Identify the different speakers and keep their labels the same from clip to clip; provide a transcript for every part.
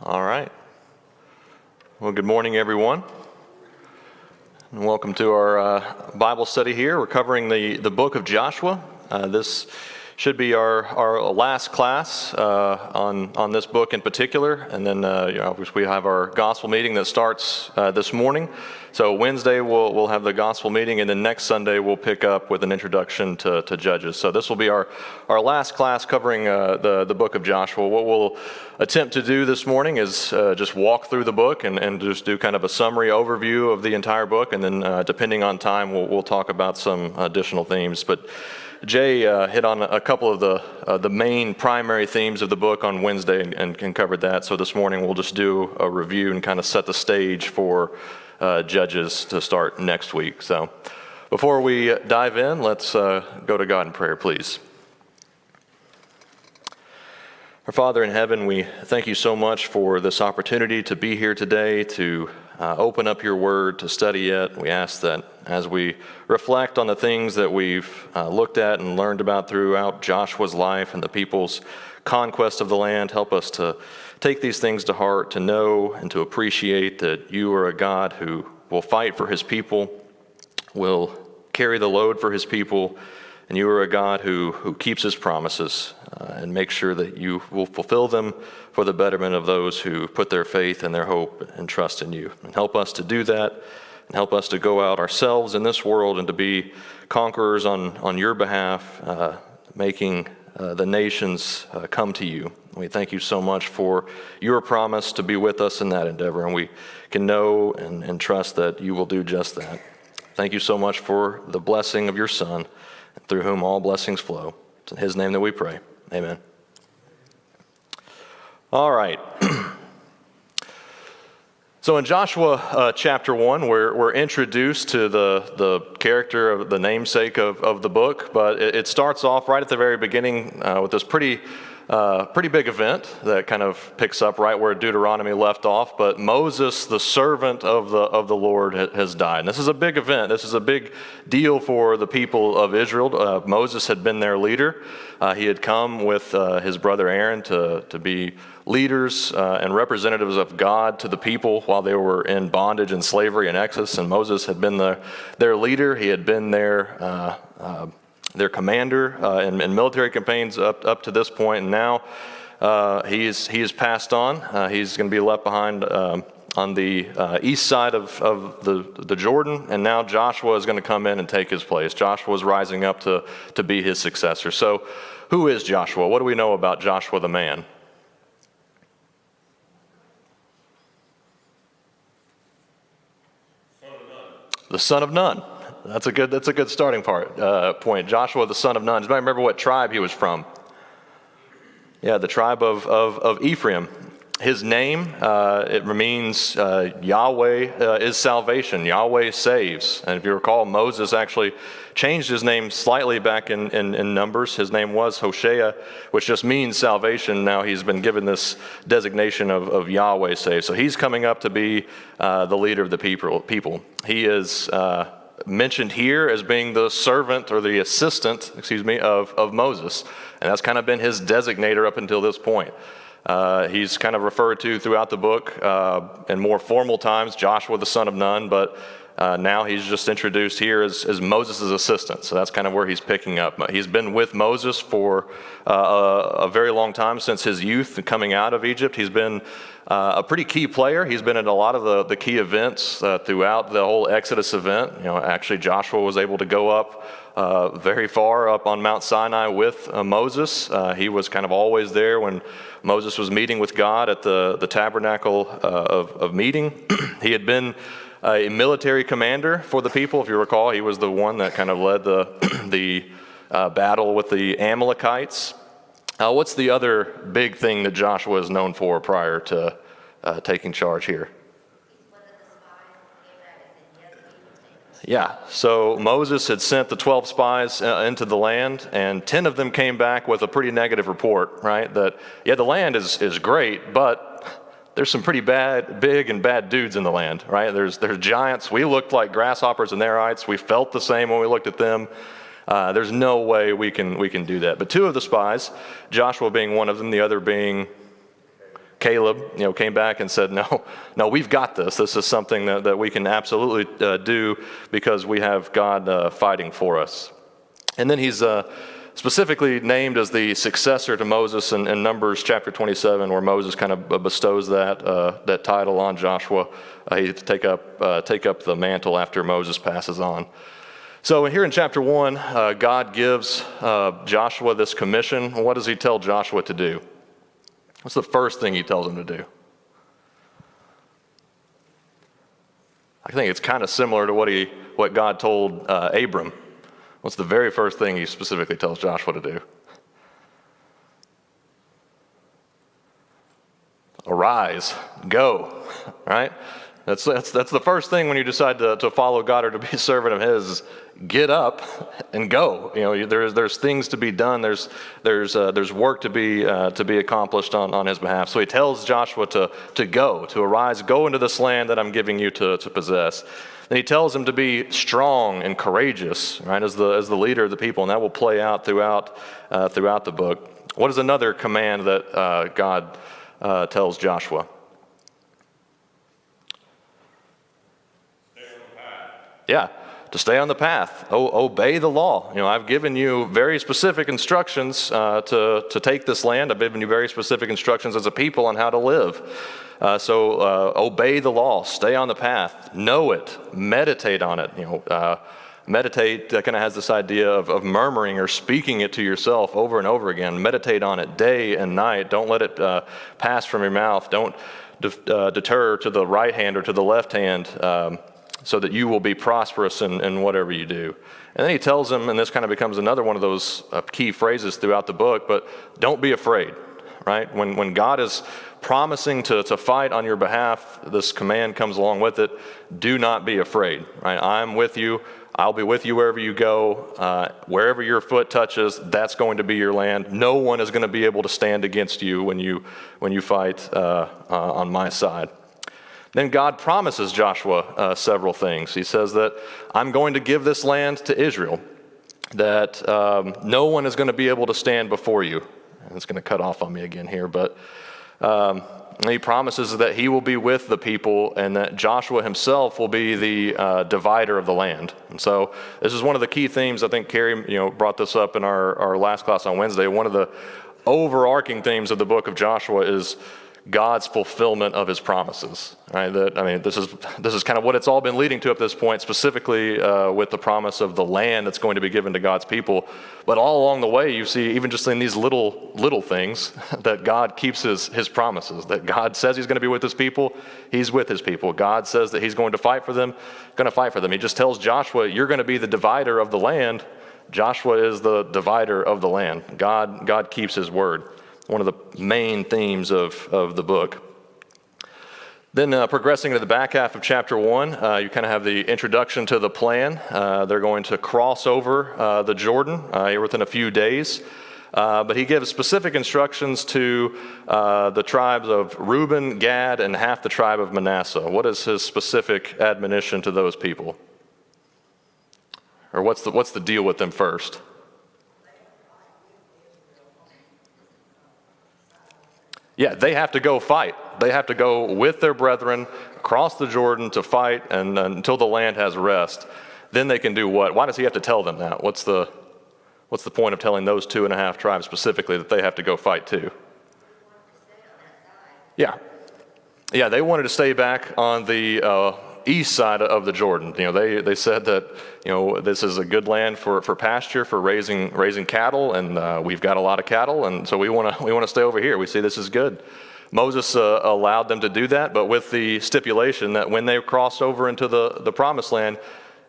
Speaker 1: All right. Well, good morning, everyone, and welcome to our Bible study here. We're covering the book of Joshua. This should be our last class on this book in particular, and then we have our gospel meeting that starts this morning. So Wednesday we'll have the gospel meeting, and then next Sunday we'll pick up with an introduction to Judges. So this will be our last class covering the book of Joshua. What we'll attempt to do this morning is just walk through the book and just do kind of a summary overview of the entire book, and then depending on time we'll talk about some additional themes. But Jay hit on a couple of the main primary themes of the book on Wednesday and covered that. So this morning we'll just do a review and kind of set the stage for Judges to start next week. So before we dive in, let's go to God in prayer, please. Our Father in heaven, we thank you so much for this opportunity to be here today, to open up your word, to study it. We ask that as we reflect on the things that we've looked at and learned about throughout Joshua's life and the people's conquest of the land, help us to take these things to heart, to know and to appreciate that you are a God who will fight for his people, will carry the load for his people, and you are a God who keeps his promises and makes sure that you will fulfill them for the betterment of those who put their faith and their hope and trust in you. And help us to do that, and help us to go out ourselves in this world and to be conquerors on your behalf, making the nations come to you. We thank you so much for your promise to be with us in that endeavor, and we can know and trust that you will do just that. Thank you so much for the blessing of your Son, through whom all blessings flow. It's in his name that we pray. Amen. All right. So in Joshua chapter 1, we're introduced to the character of the namesake of the book, but it starts off right at the very beginning with this pretty big event that kind of picks up right where Deuteronomy left off. But Moses, the servant of the Lord, has died. And this is a big event. This is a big deal for the people of Israel. Moses had been their leader. He had come with his brother Aaron to be leaders and representatives of God to the people while they were in bondage and slavery and Exodus. And Moses had been their leader. He had been their commander in military campaigns up to this point, and now he is passed on. He's going to be left behind on the east side of the Jordan, and now Joshua is going to come in and take his place. Joshua is rising up to be his successor. So who is Joshua? What do we know about Joshua the man? The son of none. That's a good starting point. Joshua, the son of Nun. Does anybody remember what tribe he was from? Yeah, the tribe of Ephraim. His name, it means Yahweh is salvation. Yahweh saves. And if you recall, Moses actually changed his name slightly back in Numbers. His name was Hoshea, which just means salvation. Now he's been given this designation of Yahweh saves. So he's coming up to be the leader of the people. He is mentioned here as being the servant or the assistant, of Moses. And that's kind of been his designator up until this point. He's kind of referred to throughout the book in more formal times, Joshua the son of Nun, but now he's just introduced here as Moses' assistant. So that's kind of where he's picking up. He's been with Moses for a very long time, since his youth coming out of Egypt. He's been a pretty key player. He's been in a lot of the key events throughout the whole Exodus event. Actually Joshua was able to go up very far up on Mount Sinai with Moses. He was kind of always there when Moses was meeting with God at the tabernacle of meeting. He had been a military commander for the people. If you recall, he was the one that kind of led the battle with the Amalekites. What's the other big thing that Joshua is known for prior to taking charge here? Yeah, so Moses had sent the 12 spies into the land, and 10 of them came back with a pretty negative report, right? That, yeah, the land is great, but there's some pretty big and bad dudes in the land, right? There's giants. We looked like grasshoppers in their eyes. We felt the same when we looked at them. There's no way we can do that. But two of the spies, Joshua being one of them, the other being Caleb, came back and said, no, we've got this. This is something that we can absolutely do because we have God fighting for us. And then he's specifically named as the successor to Moses in Numbers chapter 27, where Moses kind of bestows that title on Joshua. He take up the mantle after Moses passes on. So here in chapter 1, God gives Joshua this commission. What does he tell Joshua to do? What's the first thing he tells him to do? I think it's kind of similar to what God told Abram. What's the very first thing he specifically tells Joshua to do? Arise, go, right? That's the first thing when you decide to follow God or to be a servant of His, is get up and go. There's things to be done. There's work to be accomplished on His behalf. So He tells Joshua to go, to arise, go into this land that I'm giving you to possess. Then He tells him to be strong and courageous, right, as the leader of the people, and that will play out throughout the book. What is another command that God tells Joshua? Yeah, to stay on the path. Obey the law. I've given you very specific instructions to take this land. I've given you very specific instructions as a people on how to live. So obey the law. Stay on the path. Know it. Meditate on it. Meditate kind of has this idea of murmuring or speaking it to yourself over and over again. Meditate on it day and night. Don't let it pass from your mouth. Don't deter to the right hand or to the left hand. So that you will be prosperous in whatever you do. And then he tells him, and this kind of becomes another one of those key phrases throughout the book, but don't be afraid, right? When God is promising to fight on your behalf, this command comes along with it, do not be afraid, right? I'm with you. I'll be with you wherever you go. Wherever your foot touches, that's going to be your land. No one is going to be able to stand against you when you fight on my side. Then God promises Joshua several things. He says that I'm going to give this land to Israel, that no one is going to be able to stand before you. And it's going to cut off on me again here, but he promises that he will be with the people and that Joshua himself will be the divider of the land. And so this is one of the key themes. I think Carrie brought this up in our last class on Wednesday. One of the overarching themes of the book of Joshua is God's fulfillment of His promises. Right? This is kind of what it's all been leading to up this point, specifically with the promise of the land that's going to be given to God's people. But all along the way, you see, even just in these little things, that God keeps His promises. That God says He's going to be with His people, He's with His people. God says that He's going to fight for them, going to fight for them. He just tells Joshua, you're going to be the divider of the land. Joshua is the divider of the land. God keeps His word. One of the main themes of the book. Then progressing to the back half of chapter 1, you kind of have the introduction to the plan. They're going to cross over the Jordan within a few days. But he gives specific instructions to the tribes of Reuben, Gad, and half the tribe of Manasseh. What is his specific admonition to those people? Or what's the deal with them first? Yeah, they have to go fight. They have to go with their brethren across the Jordan to fight and until the land has rest. Then they can do what? Why does he have to tell them that? What's the point of telling those 2.5 tribes specifically that they have to go fight too? Yeah, they wanted to stay back on the east side of the Jordan. They said that this is a good land for pasture, for raising cattle, and we've got a lot of cattle, and so we want to stay over here. We see this is good. Moses allowed them to do that, but with the stipulation that when they cross over into the promised land,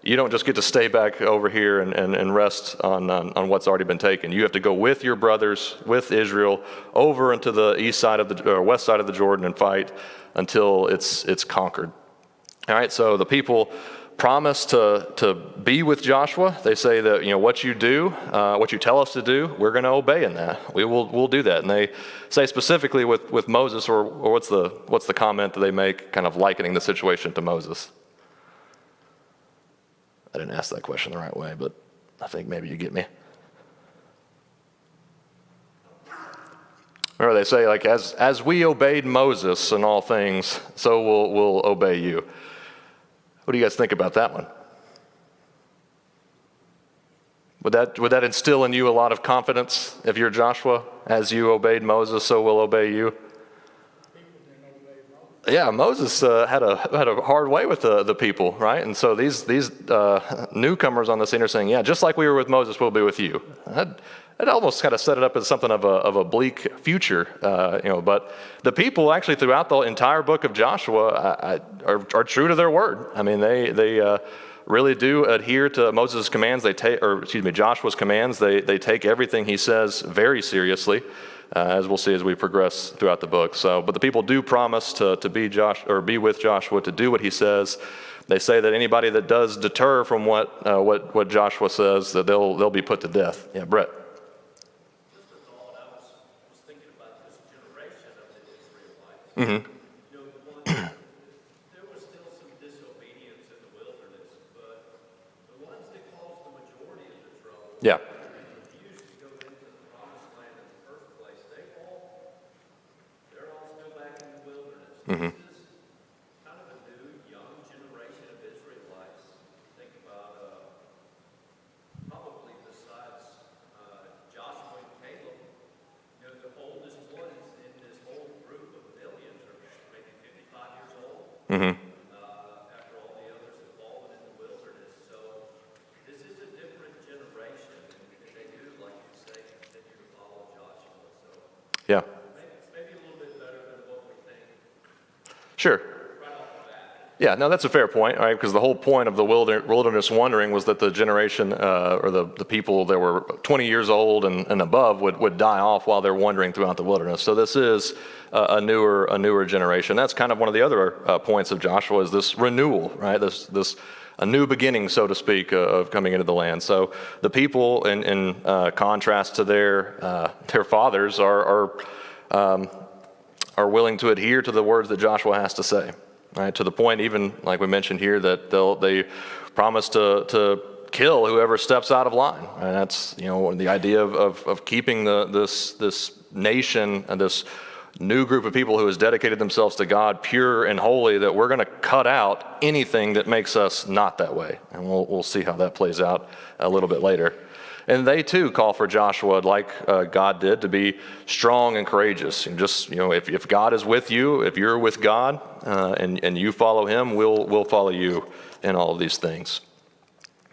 Speaker 1: you don't just get to stay back over here and rest on what's already been taken. You have to go with your brothers, with Israel, over into the east side or west side of the Jordan and fight until it's conquered. All right, so the people promise to be with Joshua. They say that what you do, what you tell us to do, we're going to obey in that. We'll do that. And they say specifically with Moses, or what's the comment that they make, kind of likening the situation to Moses? I didn't ask that question the right way, but I think maybe you get me. Or they say, like, as we obeyed Moses in all things, so we'll obey you. What do you guys think about that one? Would that instill in you a lot of confidence if you're Joshua? As you obeyed Moses, so we'll obey you. Yeah, Moses had a hard way with the people, right? And so these newcomers on the scene are saying, yeah, just like we were with Moses, we'll be with you. That almost kind of set it up as something of a bleak future, But the people actually throughout the entire book of Joshua are true to their word. I mean, they really do adhere to Moses' commands. Joshua's commands. They take everything he says very seriously, as we'll see as we progress throughout the book. But the people do promise to be with Joshua, to do what he says. They say that anybody that does deter from what Joshua says, that they'll be put to death. Yeah, Brett.
Speaker 2: Just a thought. I was thinking about this generation of the Israelites.
Speaker 1: Mm-hmm.
Speaker 2: There was still some disobedience in the wilderness, but the ones that caused the majority of the trouble.
Speaker 1: Yeah.
Speaker 2: Refused to go into the promised land in the first place. They're all still back in the wilderness.
Speaker 1: Mm-hmm.
Speaker 2: This is kind of a new, young generation of Israelites. Think about probably besides Joshua and Caleb, the oldest ones in this whole group of millions are maybe 55 years old.
Speaker 1: Mm-hmm.
Speaker 2: After all the others have fallen in the wilderness. So this is a different generation, and they do, like you say, continue to follow Joshua. So
Speaker 1: Yeah.
Speaker 2: it's maybe a little bit better than what we think
Speaker 1: Sure.
Speaker 2: right off the bat.
Speaker 1: Yeah, no, that's a fair point, right? Because the whole point of the wilderness wandering was that the generation or the people that were 20 years old and above would die off while they're wandering throughout the wilderness. So this is a newer generation. That's kind of one of the other points of Joshua, is this renewal, right? This a new beginning, so to speak, of coming into the land. So the people, in contrast to their fathers, are willing to adhere to the words that Joshua has to say, right? To the point, even like we mentioned here, that they promise to kill whoever steps out of line. And that's the idea of keeping this nation and this new group of people who has dedicated themselves to God pure and holy, that we're going to cut out anything that makes us not that way. And we'll see how that plays out a little bit later. And they too call for Joshua, like God did, to be strong and courageous. And just, if God is with you, if you're with God and you follow him, we'll follow you in all of these things.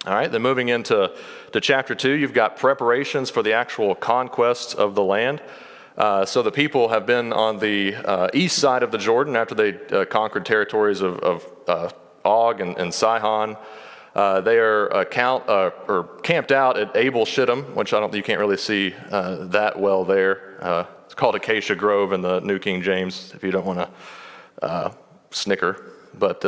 Speaker 1: All right, then moving into chapter 2, you've got preparations for the actual conquest of the land. So the people have been on the east side of the Jordan after they conquered territories of Og and Sihon. They are camped out at Abel Shittim, which you can't really see that well there. It's called Acacia Grove in the New King James, if you don't want to snicker. But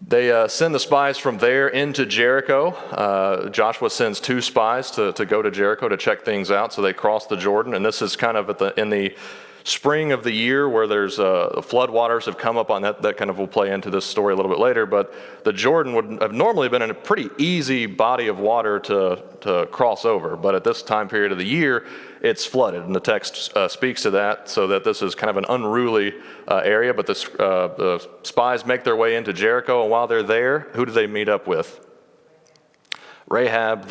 Speaker 1: they send the spies from there into Jericho. Joshua sends 2 spies to go to Jericho to check things out. So they cross the Jordan, and this is kind of in the spring of the year, where there's flood waters have come up on that kind of will play into this story a little bit later. But the Jordan would have normally been in a pretty easy body of water to cross over, but at this time period of the year, it's flooded, and the text speaks to that, so that this is kind of an unruly area. But the spies make their way into Jericho, and while they're there, who do they meet up with? Rahab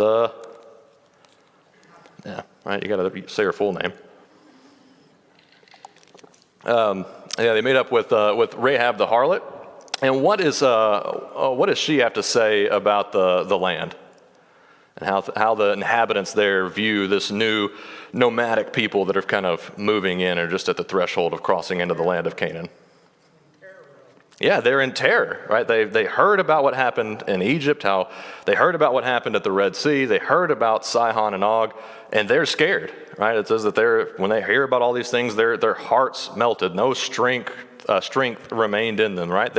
Speaker 1: right, you got to say her full name. They meet up with Rahab the harlot. And what does she have to say about the land, and how the inhabitants there view this new nomadic people that are kind of moving in, or just at the threshold of crossing into the land of Canaan? Yeah, they're in terror, right? They heard about what happened in Egypt, how they heard about what happened at the Red Sea. They heard about Sihon and Og, and they're scared, right? It says that when they hear about all these things, their hearts melted. No strength remained in them, right?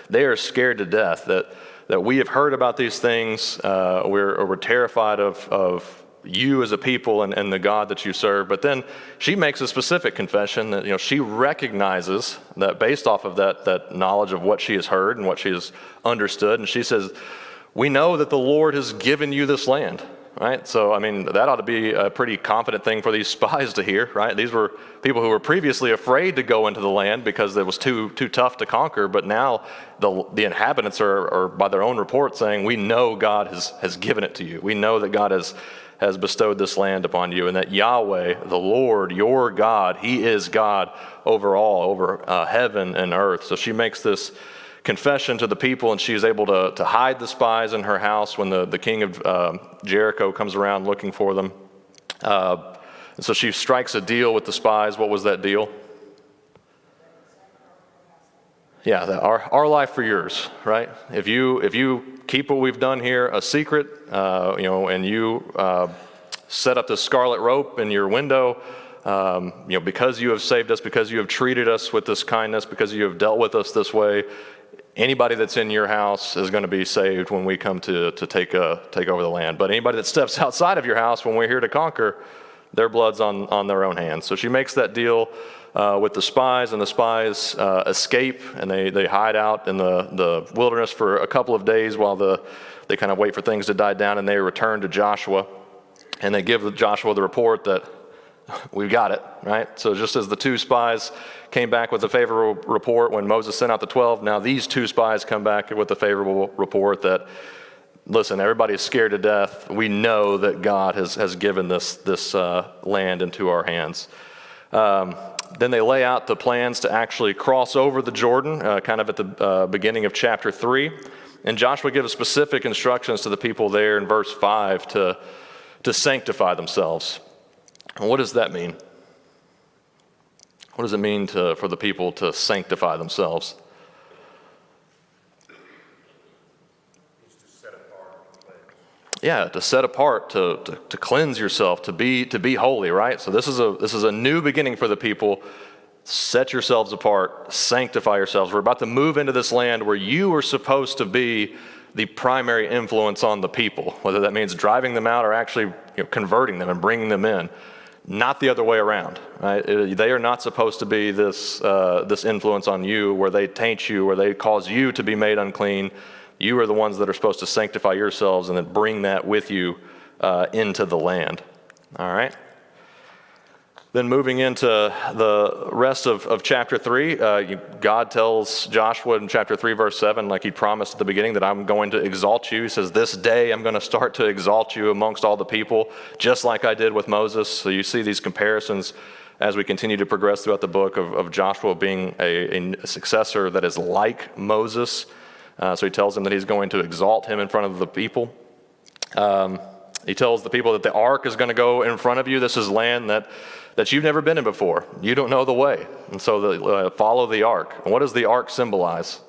Speaker 1: They are scared to death that we have heard about these things. We're terrified of you as a people and the God that you serve. But then she makes a specific confession that she recognizes that based off of that knowledge of what she has heard and what she has understood, and she says, "We know that the Lord has given you this land, right? So, I mean, that ought to be a pretty confident thing for these spies to hear, right? These were people who were previously afraid to go into the land because it was too tough to conquer, but now the inhabitants are by their own report saying, we know God has given it to you. We know that God has bestowed this land upon you, and that Yahweh, the Lord, your God, He is God over all, over heaven and earth. So she makes this confession to the people, and she is able to hide the spies in her house when the king of Jericho comes around looking for them. And so she strikes a deal with the spies. What was that deal? Yeah, our life for yours, right? If you keep what we've done here a secret, and you set up the scarlet rope in your window, because you have saved us, because you have treated us with this kindness, because you have dealt with us this way, anybody that's in your house is going to be saved when we come to take over the land. But anybody that steps outside of your house when we're here to conquer, their blood's on their own hands. So she makes that deal with the spies, and the spies escape, and they hide out in the wilderness for a couple of days while they kind of wait for things to die down, and they return to Joshua, and they give Joshua the report that we've got it, right? So just as the two spies came back with a favorable report when Moses sent out the 12, now these two spies come back with a favorable report that, listen, everybody is scared to death. We know that God has given this land into our hands. Then they lay out the plans to actually cross over the Jordan, kind of at the beginning of chapter 3. And Joshua gives specific instructions to the people there in verse 5 to sanctify themselves. And what does that mean? What does it mean for the people to sanctify themselves? Yeah, to set apart, to cleanse yourself, to be holy, right? So this is a new beginning for the people. Set yourselves apart, sanctify yourselves. We're about to move into this land where you are supposed to be the primary influence on the people, whether that means driving them out or actually converting them and bringing them in. Not the other way around, right? They are not supposed to be this influence on you where they taint you, where they cause you to be made unclean. You are the ones that are supposed to sanctify yourselves and then bring that with you into the land. All right? Then moving into the rest of chapter 3, God tells Joshua in chapter 3, verse 7, like he promised at the beginning, that I'm going to exalt you. He says, this day I'm going to start to exalt you amongst all the people, just like I did with Moses. So you see these comparisons as we continue to progress throughout the book of Joshua being a successor that is like Moses. So he tells him that he's going to exalt him in front of the people. He tells the people that the ark is going to go in front of you. This is land that you've never been in before. You don't know the way. And so follow the ark. And what does the ark symbolize?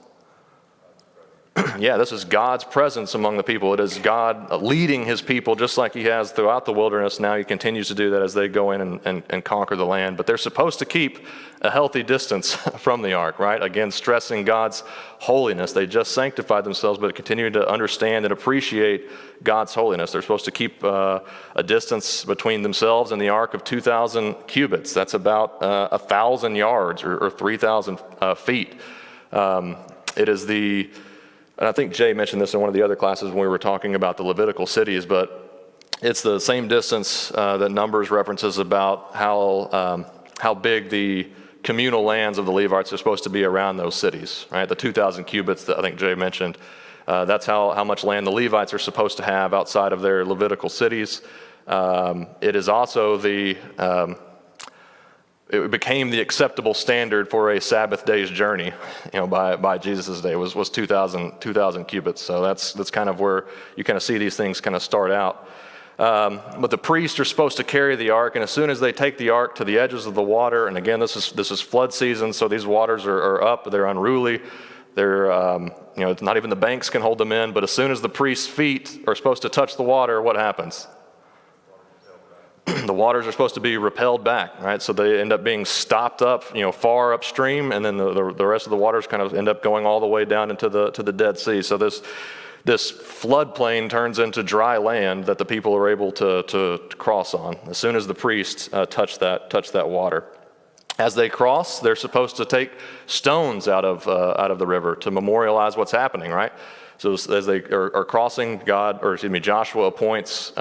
Speaker 1: Yeah, this is God's presence among the people. It is God leading his people just like he has throughout the wilderness. Now he continues to do that as they go in and conquer the land. But they're supposed to keep a healthy distance from the ark, right? Again, stressing God's holiness. They just sanctified themselves, but continue to understand and appreciate God's holiness. They're supposed to keep a distance between themselves and the ark of 2,000 cubits. That's about 1,000 yards or 3,000 feet. It is and I think Jay mentioned this in one of the other classes when we were talking about the Levitical cities, but it's the same distance that Numbers references about how big the communal lands of the Levites are supposed to be around those cities, right? The 2,000 cubits that I think Jay mentioned. That's how much land the Levites are supposed to have outside of their Levitical cities. It is also it became the acceptable standard for a Sabbath day's journey, by Jesus' day was 2,000 cubits. So that's kind of where you kind of see these things kind of start out. But the priests are supposed to carry the ark, and as soon as they take the ark to the edges of the water, and again, this is flood season, so these waters are up, they're unruly. They're, not even the banks can hold them in, but as soon as the priest's feet are supposed to touch the water, what happens? The waters are supposed to be repelled back, right? So they end up being stopped up, far upstream, and then the rest of the waters kind of end up going all the way down into the Dead Sea. So this floodplain turns into dry land that the people are able to cross on as soon as the priests touch that water. As they cross, they're supposed to take stones out of the river to memorialize what's happening, right? So as they are crossing, Joshua appoints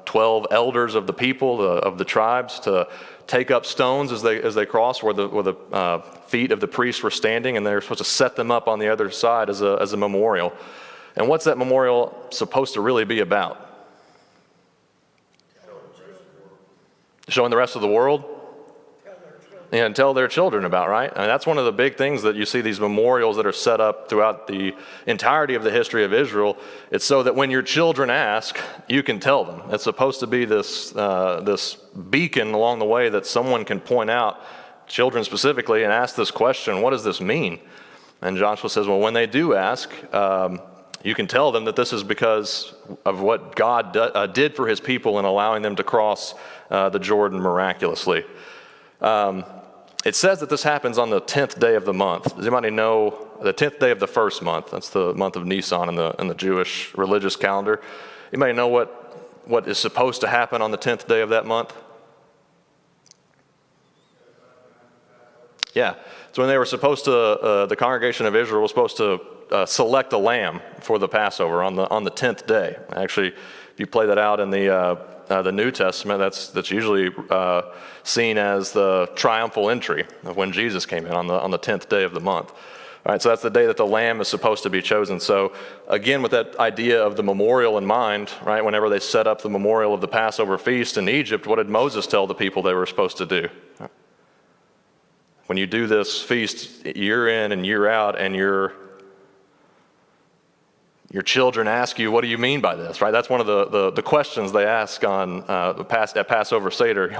Speaker 1: 12 elders of the people, of the tribes, to take up stones as they cross where the feet of the priests were standing, and they're supposed to set them up on the other side as a memorial. And what's that memorial supposed to really be about? Showing the rest of the world? And tell their children about, right? And that's one of the big things that you see these memorials that are set up throughout the entirety of the history of Israel. It's so that when your children ask, you can tell them. It's supposed to be this beacon along the way that someone can point out, children specifically, and ask this question, what does this mean? And Joshua says, well, when they do ask, you can tell them that this is because of what God did for his people in allowing them to cross the Jordan miraculously. It says that this happens on the 10th day of the month. Does anybody know the 10th day of the first month? That's the month of Nisan in the Jewish religious calendar. Anybody know what is supposed to happen on the 10th day of that month? Yeah. So when they were supposed to, the congregation of Israel was supposed to select a lamb for the Passover on the 10th day. Actually, if you play that out in the New Testament, that's usually seen as the triumphal entry of when Jesus came in on the 10th day of the month. All right, so that's the day that the lamb is supposed to be chosen. So again, with that idea of the memorial in mind, right? Whenever they set up the memorial of the Passover feast in Egypt, what did Moses tell the people they were supposed to do? When you do this feast year in and year out, and your children ask you, what do you mean by this, right? That's one of the questions they ask on at Passover Seder.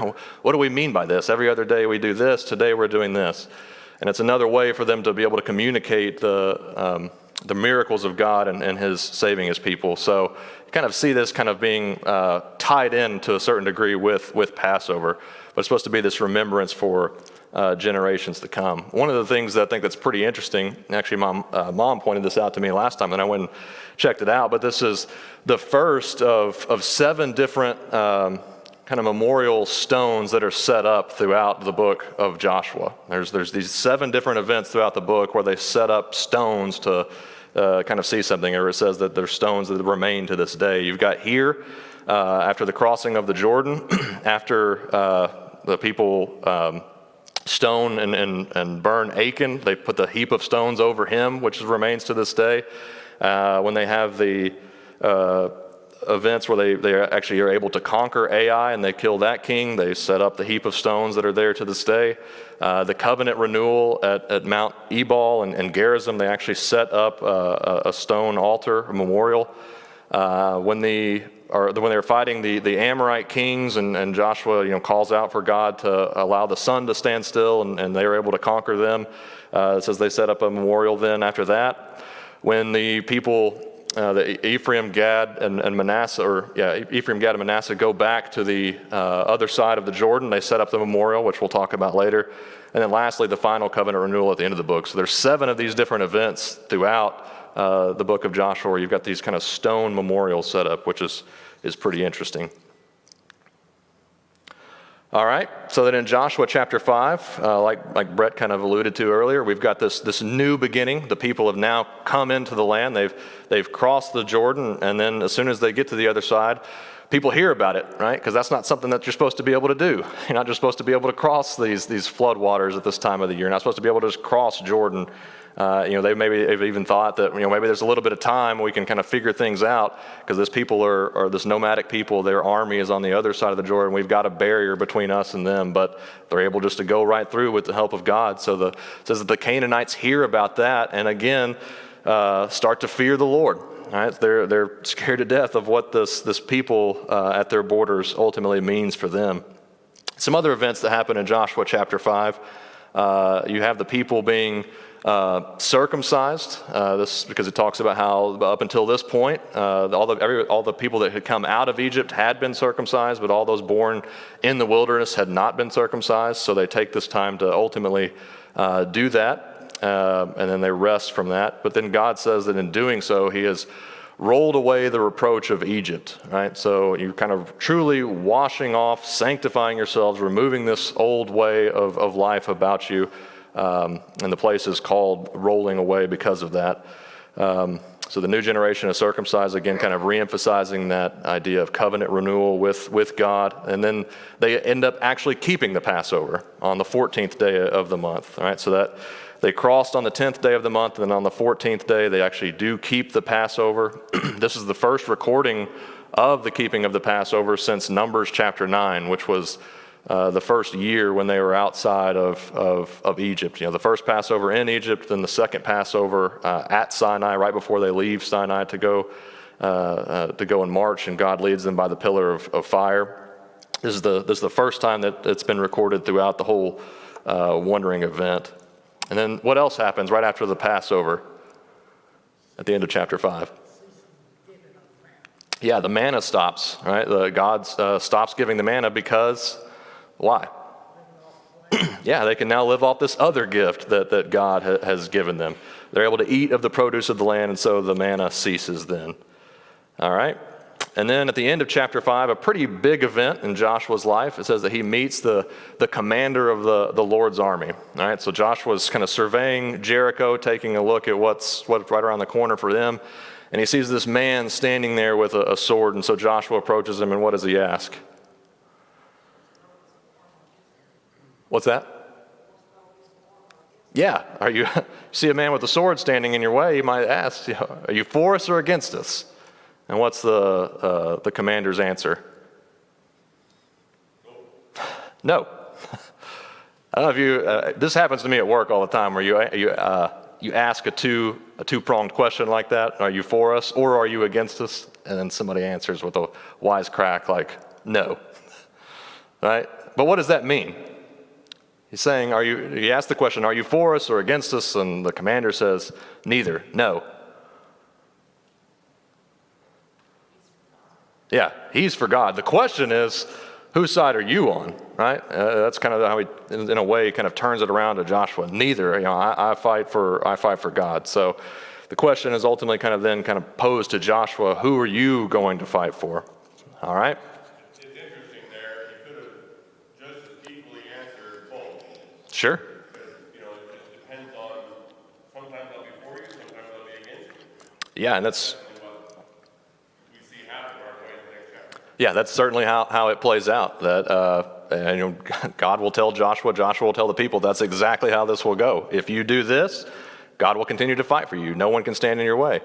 Speaker 1: What do we mean by this? Every other day we do this, today we're doing this. And it's another way for them to be able to communicate the miracles of God and his saving his people. So you kind of see this kind of being tied in to a certain degree with Passover. But it's supposed to be this remembrance for generations to come. One of the things that I think that's pretty interesting, actually my mom pointed this out to me last time and I went and checked it out, but this is the first of 7 different kind of memorial stones that are set up throughout the book of Joshua. There's these 7 different events throughout the book where they set up stones to kind of see something, or it says that there's stones that remain to this day. You've got here, after the crossing of the Jordan, after the people stone and burn Achan, they put the heap of stones over him, which remains to this day. When they have the events where they actually are able to conquer Ai and they kill that king, they set up the heap of stones that are there to this day. The covenant renewal at Mount Ebal and Gerizim, they actually set up a stone altar, a memorial. When they were fighting the Amorite kings, and Joshua calls out for God to allow the sun to stand still, and they were able to conquer them. It says they set up a memorial then after that. When the people, the Ephraim, Gad, and Manasseh, Ephraim, Gad, and Manasseh go back to the other side of the Jordan, they set up the memorial, which we'll talk about later. And then lastly, the final covenant renewal at the end of the book. So there's 7 of these different events throughout the book of Joshua, where you've got these kind of stone memorials set up, which is pretty interesting. All right, so then in Joshua chapter 5, like Brett kind of alluded to earlier, we've got this new beginning. The people have now come into the land. They've crossed the Jordan, and then as soon as they get to the other side, people hear about it, right? Because that's not something that you're supposed to be able to do. You're not just supposed to be able to cross these flood waters at this time of the year. You're not supposed to be able to just cross Jordan. They've even thought that maybe there's a little bit of time we can kind of figure things out, because this people are this nomadic people. Their army is on the other side of the Jordan. We've got a barrier between us and them, but they're able just to go right through with the help of God. So it says that the Canaanites hear about that, and again start to fear the Lord. Right? They're scared to death of what this people at their borders ultimately means for them. Some other events that happen in Joshua chapter 5. You have the people being circumcised. This because it talks about how up until this point, all the people that had come out of Egypt had been circumcised, but all those born in the wilderness had not been circumcised. So they take this time to ultimately do that, and then they rest from that. But then God says that in doing so, He has rolled away the reproach of Egypt. Right. So you're kind of truly washing off, sanctifying yourselves, removing this old way of life about you. And the place is called rolling away because of that. So the new generation is circumcised, again, kind of reemphasizing that idea of covenant renewal with God. And then they end up actually keeping the Passover on the 14th day of the month. All right, so that they crossed on the 10th day of the month, and then on the 14th day, they actually do keep the Passover. This is the first recording of the keeping of the Passover since Numbers chapter 9, which was the first year when they were outside of Egypt. You know, the first Passover in Egypt, then the second Passover at Sinai, right before they leave Sinai to go and march, and God leads them by the pillar of fire. This is the first time that it's been recorded throughout the whole wandering event. And then what else happens right after the Passover at the end of chapter 5? Yeah, the manna stops, right? God stops giving the manna because, why? Yeah, they can now live off this other gift that God has given them. They're able to eat of the produce of the land, and so the manna ceases then. All right? And then at the end of chapter 5, a pretty big event in Joshua's life. It says that he meets the commander of the Lord's army. All right, so Joshua's kind of surveying Jericho, taking a look at what's right around the corner for them. And he sees this man standing there with a sword, and so Joshua approaches him, and what does he ask? What's that? Yeah, you see a man with a sword standing in your way, you might ask, are you for us or against us? And what's the commander's answer? No. I don't know if you, this happens to me at work all the time, where you ask a two-pronged question like that. Are you for us or are you against us? And then somebody answers with a wise crack like, no. Right? But what does that mean? He's saying, he asked the question, are you for us or against us? And the commander says, neither, no. Yeah, he's for God. The question is, whose side are you on, right? That's kind of how he, in a way, kind of turns it around to Joshua. Neither, I fight for God. So the question is ultimately kind of posed to Joshua, who are you going to fight for? All right?
Speaker 3: It's interesting there. He could have just as equally answered both.
Speaker 1: Sure.
Speaker 3: Because, it just depends on, sometimes they'll be for you, sometimes they'll be against you.
Speaker 1: Yeah, and that's...
Speaker 3: Yeah,
Speaker 1: that's certainly how it plays out. That God will tell Joshua, Joshua will tell the people, that's exactly how this will go. If you do this, God will continue to fight for you. No one can stand in your way.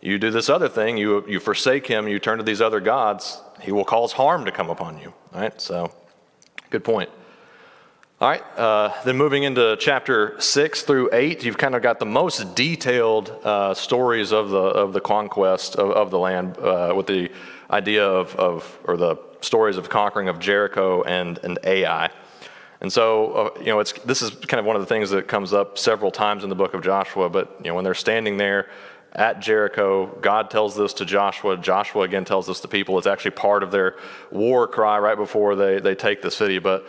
Speaker 1: You do this other thing, you forsake him, you turn to these other gods, he will cause harm to come upon you. All right, so good point. All right, then moving into chapter 6 through 8, you've kind of got the most detailed stories of the conquest of the land with the idea or the stories of conquering of Jericho and Ai. And so, this is kind of one of the things that comes up several times in the book of Joshua, but, when they're standing there at Jericho, God tells this to Joshua. Joshua again tells this to people. It's actually part of their war cry right before they take the city. But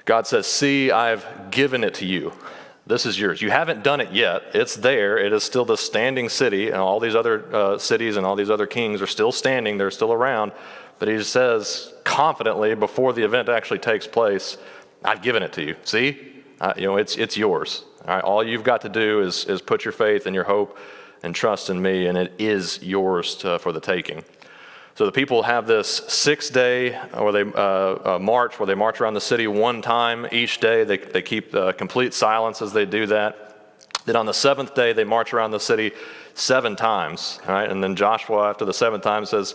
Speaker 1: God says, see, I've given it to you. This is yours. You haven't done it yet. It's there. It is still the standing city, and all these other cities and all these other kings are still standing. They're still around. But he says confidently before the event actually takes place, I've given it to you. See, it's yours. All right. All you've got to do is put your faith and your hope and trust in me, and it is yours for the taking. So the people have this 6-day where they march around the city one time each day. They keep complete silence as they do that. Then on the 7th day, they march around the city 7 times. All right? And then Joshua, after the 7th time, says,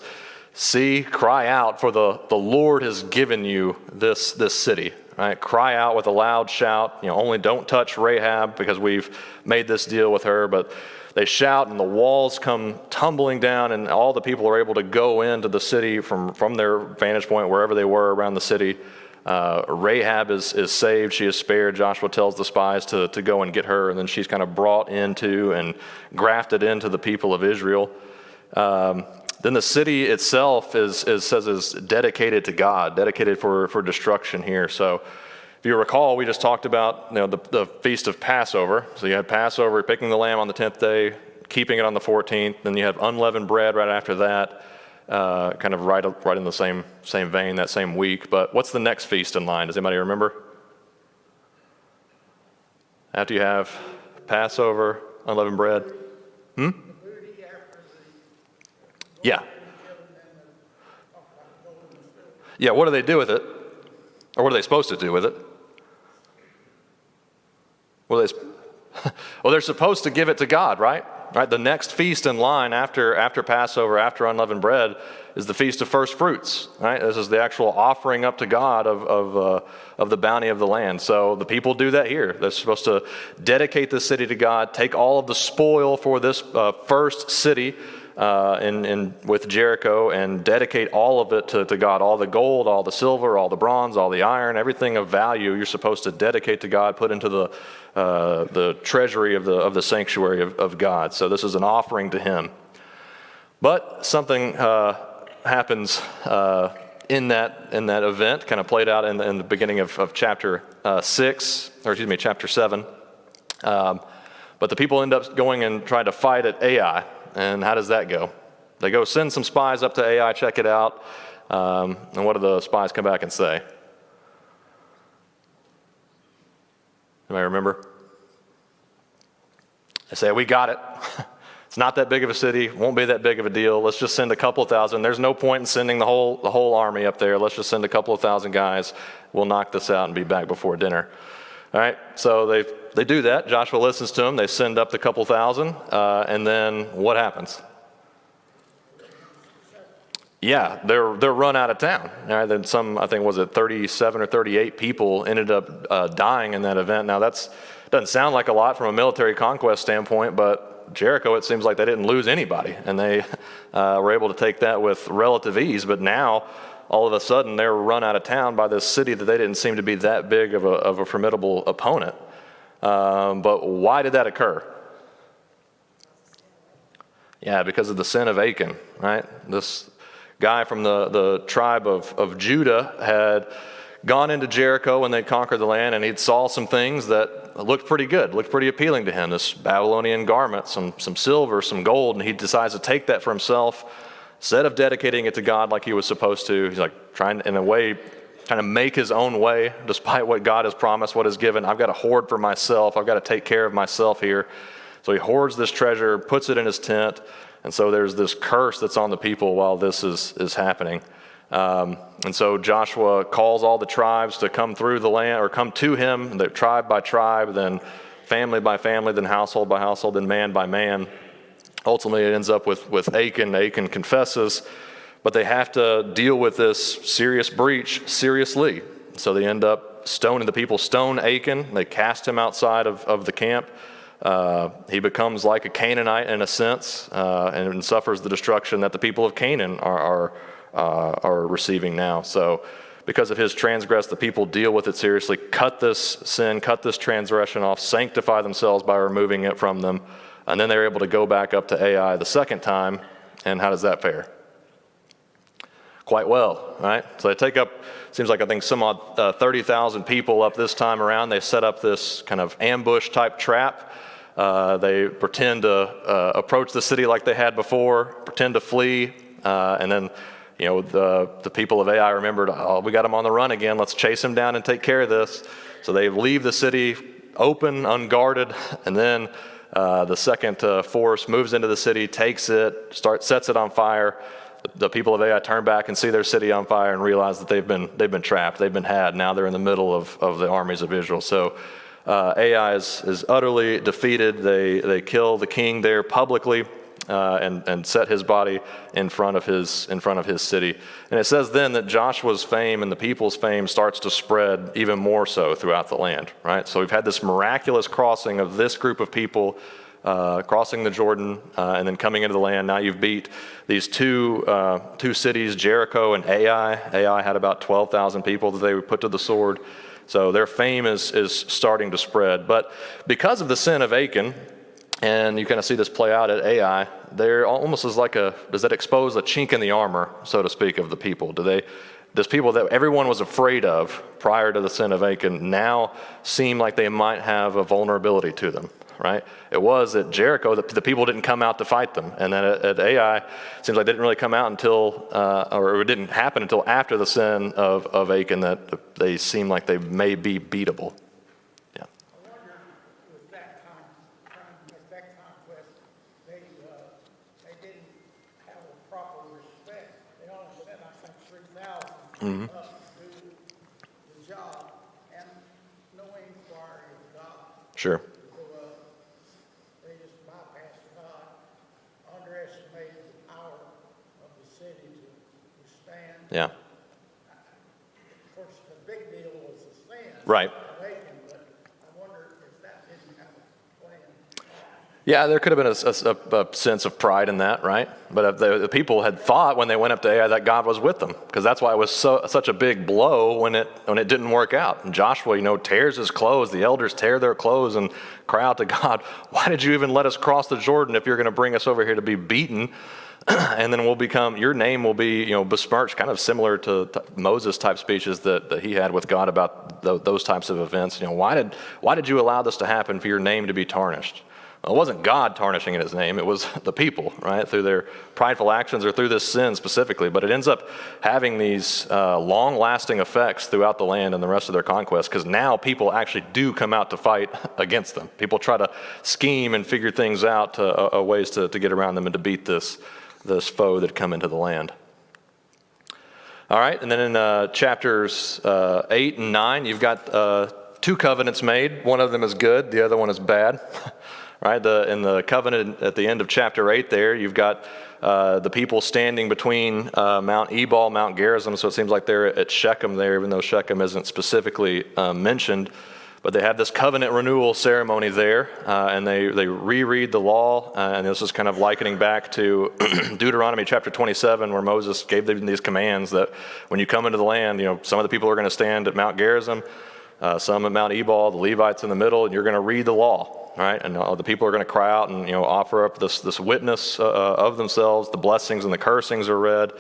Speaker 1: see, cry out, for the Lord has given you this city. Right? Cry out with a loud shout. Only don't touch Rahab, because we've made this deal with her. But they shout, and the walls come tumbling down, and all the people are able to go into the city from their vantage point, wherever they were around the city. Rahab is saved. She is spared. Joshua tells the spies to go and get her, and then she's kind of brought into and grafted into the people of Israel. Then the city itself is dedicated to God, dedicated for destruction here. So if you recall, we just talked about the feast of Passover. So you had Passover, picking the lamb on the 10th day, keeping it on the 14th. Then you have unleavened bread right after that, kind of right in the same vein, that same week. But what's the next feast in line? Does anybody remember? After you have Passover, unleavened bread. Yeah. Yeah, what do they do with it? Or what are they supposed to do with it? Well, they're supposed to give it to God, right? Right. The next feast in line after Passover, after unleavened bread, is the Feast of First Fruits. Right. This is the actual offering up to God of the bounty of the land. So the people do that here. They're supposed to dedicate the city to God, take all of the spoil for this first city with Jericho, and dedicate all of it to God. All the gold, all the silver, all the bronze, all the iron, everything of value you're supposed to dedicate to God, put into the treasury of the sanctuary of God. So this is an offering to Him. But something happens in that event, kind of played out in the beginning of chapter 7. But the people end up going and trying to fight at Ai. And how does that go? They go send some spies up to Ai, check it out. And what do the spies come back and say? Anybody remember? They say, we got it. It's not that big of a city. Won't be that big of a deal. Let's just send a couple of thousand. There's no point in sending the whole army up there. Let's just send a couple of thousand guys. We'll knock this out and be back before dinner. All right, so they do that. Joshua listens to them. They send up the couple thousand, and then what happens? Yeah, they're run out of town. All right, then I think, was it 37 or 38 people ended up dying in that event. Now doesn't sound like a lot from a military conquest standpoint, but Jericho, it seems like they didn't lose anybody, and they were able to take that with relative ease. But now, all of a sudden, they're run out of town by this city that they didn't seem to be that big of a formidable opponent. But why did that occur? Yeah, because of the sin of Achan, right? This guy from the tribe of Judah had gone into Jericho when they conquered the land, and he'd saw some things that looked pretty good, looked pretty appealing to him. This Babylonian garment, some silver, some gold, and he decides to take that for himself. Instead of dedicating it to God like he was supposed to, he's like trying to make his own way, despite what God has promised, what is given. I've got to hoard for myself. I've got to take care of myself here. So he hoards this treasure, puts it in his tent, and so there's this curse that's on the people while this is happening. And so Joshua calls all the tribes to come through the land, or come to him, tribe by tribe, then family by family, then household by household, then man by man. Ultimately, it ends up with Achan. Achan confesses, but they have to deal with this serious breach seriously. So they end up stoning the people, stone Achan. They cast him outside of the camp. He becomes like a Canaanite in a sense, and suffers the destruction that the people of Canaan are receiving now. So because of his transgress, the people deal with it seriously, cut this sin, cut this transgression off, sanctify themselves by removing it from them. And then they're able to go back up to Ai the second time. And how does that fare? Quite well, right? So they take up, seems like I think some odd 30,000 people up this time around. They set up this kind of ambush type trap. They pretend to approach the city like they had before, pretend to flee, and then the people of Ai remembered, oh, we got them on the run again. Let's chase them down and take care of this. So they leave the city open, unguarded, and then the second force moves into the city, takes it, sets it on fire. The people of Ai turn back and see their city on fire and realize that they've been trapped, they've been had. Now they're in the middle of the armies of Israel. So Ai is utterly defeated. They kill the king there publicly. And set his body in front of his city. And it says then that Joshua's fame and the people's fame starts to spread even more so throughout the land, right? So we've had this miraculous crossing of this group of people crossing the Jordan and then coming into the land. Now you've beat these two cities, Jericho and Ai. Ai had about 12,000 people that they would put to the sword. So their fame is starting to spread. But because of the sin of Achan, and you kind of see this play out at Ai, there almost is does that expose a chink in the armor, so to speak, of the people? Does people that everyone was afraid of prior to the sin of Achan now seem like they might have a vulnerability to them, right? It was at Jericho that the people didn't come out to fight them. And then at Ai, it seems like they didn't really come out until, or it didn't happen until after the sin of Achan that they seem like they may be beatable.
Speaker 4: They didn't have a proper do the job and no inquiry of God.
Speaker 1: Sure.
Speaker 4: So, they just bypassed God, underestimated the power of the city to withstand.
Speaker 1: Yeah.
Speaker 4: Of course, the big deal was the sin.
Speaker 1: Right.
Speaker 4: Awakening, but I wonder if that didn't have a plan.
Speaker 1: Yeah, there could have been a sense of pride in that, right? But the people had thought when they went up to Ai that God was with them, because that's why it was such a big blow when it didn't work out. And Joshua, tears his clothes. The elders tear their clothes and cry out to God, "Why did you even let us cross the Jordan if you're going to bring us over here to be beaten?" And then your name will be, besmirched, kind of similar to Moses type speeches that he had with God about those types of events. Why did you allow this to happen for your name to be tarnished? Well, it wasn't God tarnishing his name, it was the people, right, through their prideful actions or through this sin specifically. But it ends up having these long-lasting effects throughout the land and the rest of their conquest, because now people actually do come out to fight against them. People try to scheme and figure things out, ways to get around them and to beat this foe that come into the land. All right, and then in chapters 8 and 9, you've got two covenants made. One of them is good, the other one is bad. Right, in the covenant at the end of chapter 8 there, you've got the people standing between Mount Ebal, Mount Gerizim, so it seems like they're at Shechem there, even though Shechem isn't specifically mentioned. But they have this covenant renewal ceremony there, and they reread the law, and this is kind of likening back to Deuteronomy chapter 27, where Moses gave them these commands that when you come into the land, some of the people are going to stand at Mount Gerizim, some at Mount Ebal, the Levites in the middle, and you're going to read the law. Right, and the people are going to cry out and offer up this witness of themselves. The blessings and the cursings are read.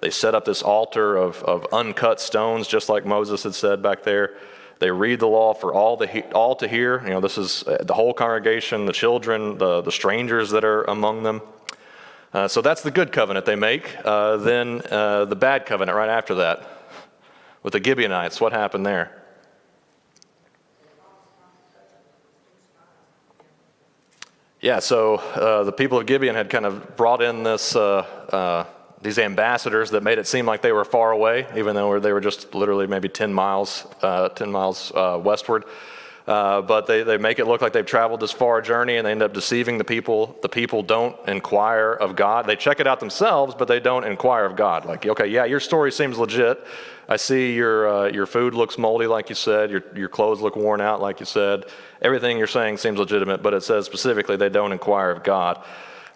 Speaker 1: They set up this altar of uncut stones, just like Moses had said back there. They read the law for all to hear. This is the whole congregation, the children, the strangers that are among them. So that's the good covenant they make. Then the bad covenant right after that with the Gibeonites. What happened there? Yeah, so the people of Gibeon had kind of brought in these ambassadors that made it seem like they were far away, even though they were just literally maybe 10 miles westward. But they make it look like they've traveled this far journey, and they end up deceiving the people. The people don't inquire of God. They check it out themselves, but they don't inquire of God. Like, okay, yeah, your story seems legit. I see your food looks moldy, like you said. Your clothes look worn out, like you said. Everything you're saying seems legitimate, but it says specifically they don't inquire of God.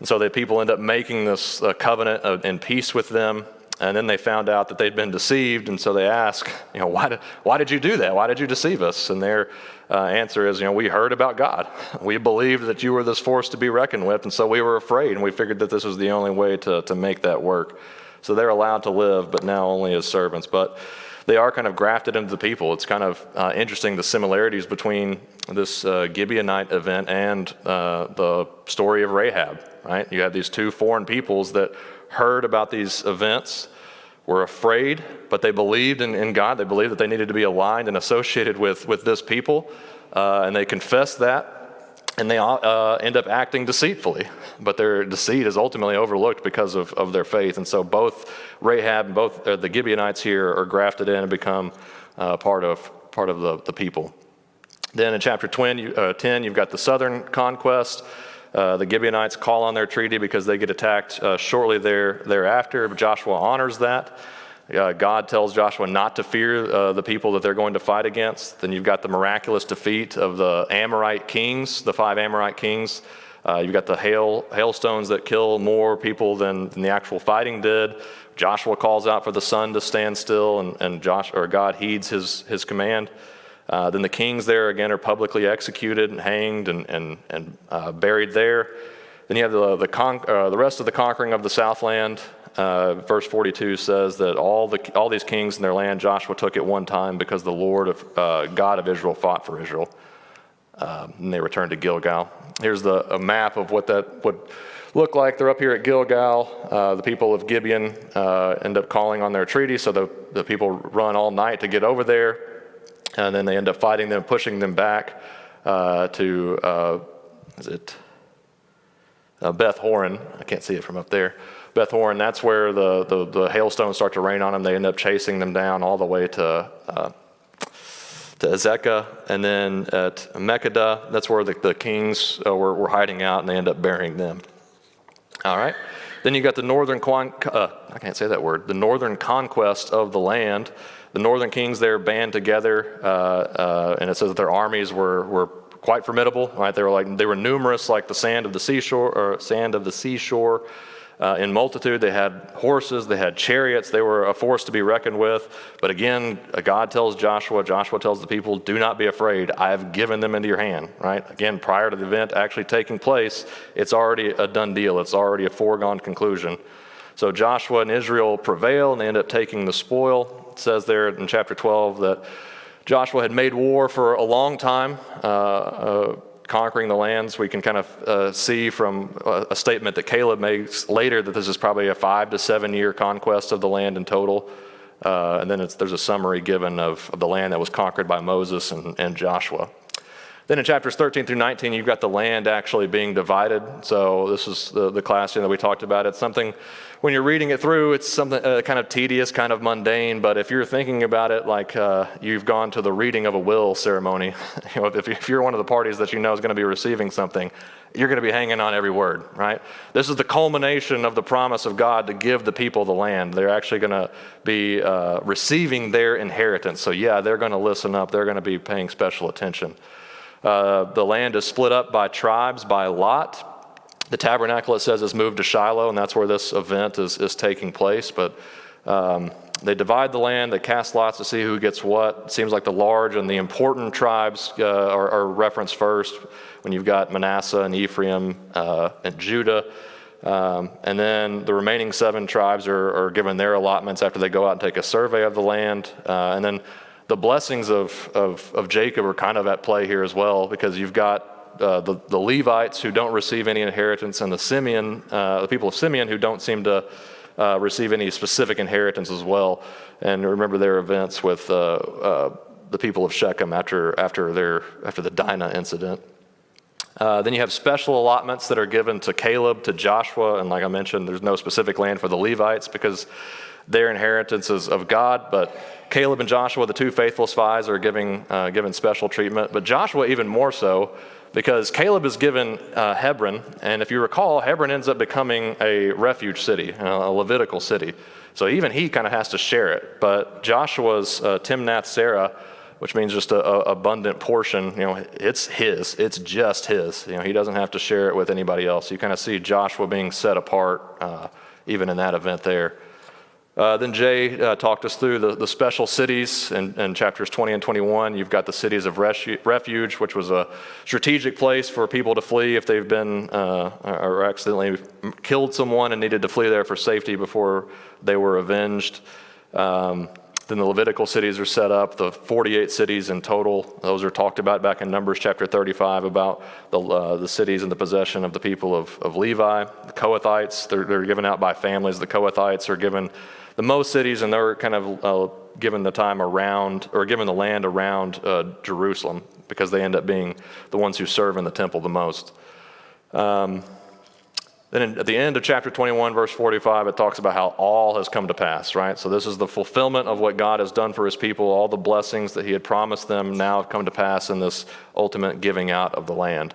Speaker 1: And so the people end up making this covenant in peace with them, and then they found out that they'd been deceived, and so they ask, why did you do that? Why did you deceive us? And their answer is, we heard about God. We believed that you were this force to be reckoned with, and so we were afraid, and we figured that this was the only way to make that work. So they're allowed to live, but now only as servants. But they are kind of grafted into the people. It's kind of interesting, the similarities between this Gibeonite event and the story of Rahab, right? You have these two foreign peoples that heard about these events, were afraid, but they believed in God. They believed that they needed to be aligned and associated with this people, and they confessed that, and they end up acting deceitfully. But their deceit is ultimately overlooked because of their faith. And so both Rahab and both the Gibeonites here are grafted in and become part of the people. Then in chapter 10, you've got the southern conquest. The Gibeonites call on their treaty because they get attacked shortly thereafter. But Joshua honors that. God tells Joshua not to fear the people that they're going to fight against. Then you've got the miraculous defeat of the Amorite kings, the 5 Amorite kings. You've got the hailstones that kill more people than the actual fighting did. Joshua calls out for the sun to stand still, and God heeds his command. Then the kings there again are publicly executed and hanged and buried there. Then you have the rest of the conquering of the Southland. Verse 42 says that all these kings in their land Joshua took at one time because the Lord God of Israel fought for Israel. And they returned to Gilgal. Here's a map of what that would look like. They're up here at Gilgal. The people of Gibeon end up calling on their treaty, so the people run all night to get over there, and then they end up fighting them, pushing them back to Beth Horon. I can't see it from up there. Beth Horon, that's where the hailstones start to rain on them. They end up chasing them down all the way to Azekah, and then at Mekkedah, that's where the kings were hiding out, and they end up burying them. All right. Then you got the northern the northern conquest of the land. The northern kings there band together, and it says that their armies were quite formidable. Right, they were numerous, like the sand of the seashore. In multitude, they had horses, they had chariots, they were a force to be reckoned with. But again, God tells Joshua tells the people, do not be afraid, I have given them into your hand, right? Again, prior to the event actually taking place, it's already a done deal, it's already a foregone conclusion. So Joshua and Israel prevail, and they end up taking the spoil. It says there in chapter 12 that Joshua had made war for a long time, conquering the lands. We can kind of see from a statement that Caleb makes later that this is probably a 5 to 7 year conquest of the land in total. And then there's a summary given of the land that was conquered by Moses and Joshua. Then in chapters 13 through 19, you've got the land actually being divided. So this is the class that we talked about. It's something, when you're reading it through, it's something kind of tedious, kind of mundane. But if you're thinking about it like you've gone to the reading of a will ceremony, if you're one of the parties that you know is going to be receiving something, you're going to be hanging on every word, right? This is the culmination of the promise of God to give the people the land. They're actually going to be receiving their inheritance. So yeah, they're going to listen up. They're going to be paying special attention. The land is split up by tribes, by lot. The tabernacle, it says, is moved to Shiloh, and that's where this event is taking place. But they divide the land, they cast lots to see who gets what. It seems like the large and the important tribes are referenced first when you've got Manasseh and Ephraim and Judah. And then the remaining 7 tribes are given their allotments after they go out and take a survey of the land. And then the blessings of Jacob are kind of at play here as well, because you've got the Levites who don't receive any inheritance, and the people of Simeon who don't seem to receive any specific inheritance as well. And remember their events with the people of Shechem after the Dinah incident. Then you have special allotments that are given to Caleb, to Joshua, and like I mentioned, there's no specific land for the Levites because their inheritance is of God, but Caleb and Joshua, the 2 faithful spies, are given special treatment. But Joshua even more so, because Caleb is given Hebron, and if you recall, Hebron ends up becoming a refuge city, a Levitical city. So even he kind of has to share it. But Joshua's Timnath Serah, which means just a abundant portion, it's his. It's just his. He doesn't have to share it with anybody else. You kind of see Joshua being set apart, even in that event there. Then Jay talked us through the special cities in chapters 20 and 21. You've got the cities of Refuge, which was a strategic place for people to flee if they've been or accidentally killed someone and needed to flee there for safety before they were avenged. Then the Levitical cities are set up, the 48 cities in total. Those are talked about back in Numbers chapter 35 about the cities in the possession of the people of Levi. The Kohathites, they're given out by families. The Kohathites are given the most cities, and they're kind of given the time around, or given the land around Jerusalem, because they end up being the ones who serve in the temple the most. Then at the end of chapter 21, verse 45, it talks about how all has come to pass, right? So this is the fulfillment of what God has done for his people. All the blessings that he had promised them now have come to pass in this ultimate giving out of the land.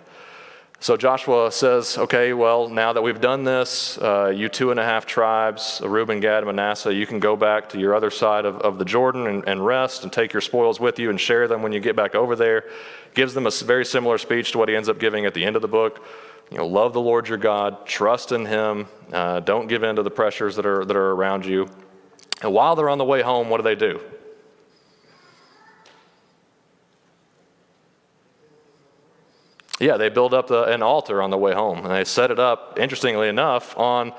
Speaker 1: So Joshua says, okay, well, now that we've done this, you 2.5 tribes, Reuben, Gad, Manasseh, you can go back to your other side of the Jordan and rest and take your spoils with you and share them when you get back over there. Gives them a very similar speech to what he ends up giving at the end of the book. Love the Lord your God, trust in him, don't give in to the pressures that are around you. And while they're on the way home, what do? Yeah, they build up an altar on the way home, and they set it up, interestingly enough, on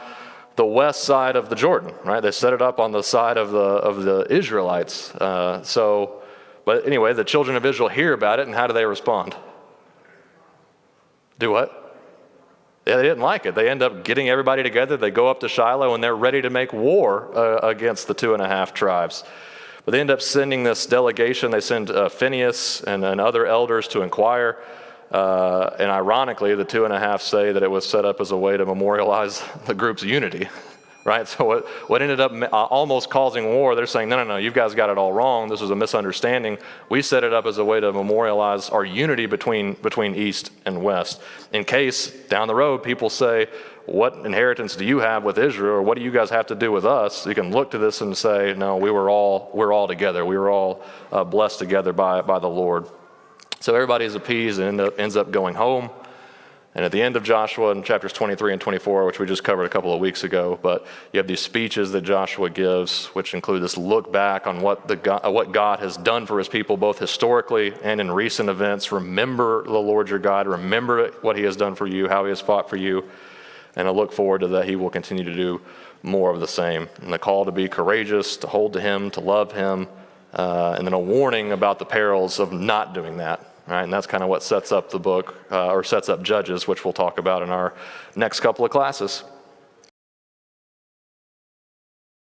Speaker 1: the west side of the Jordan, right? They set it up on the side of the Israelites. But anyway, the children of Israel hear about it, and how do they respond? Do what? Yeah, they didn't like it. They end up getting everybody together. They go up to Shiloh, and they're ready to make war against the 2.5 tribes. But they end up sending this delegation. They send Phinehas and other elders to inquire. And ironically, the 2.5 say that it was set up as a way to memorialize the group's unity. right? So what ended up almost causing war, they're saying, no, you guys got it all wrong. This was a misunderstanding. We set it up as a way to memorialize our unity between East and West. In case down the road people say, what inheritance do you have with Israel, or what do you guys have to do with us? You can look to this and say, no, we're all together. We were all blessed together by the Lord. So everybody is appeased and ends up going home. And at the end of Joshua in chapters 23 and 24, which we just covered a couple of weeks ago, but you have these speeches that Joshua gives, which include this look back on what God has done for his people, both historically and in recent events. Remember the Lord your God. Remember what he has done for you, how he has fought for you. And I look forward to that he will continue to do more of the same. And the call to be courageous, to hold to him, to love him, and then a warning about the perils of not doing that. Right, and that's kind of what sets up the book, or sets up Judges, which we'll talk about in our next couple of classes.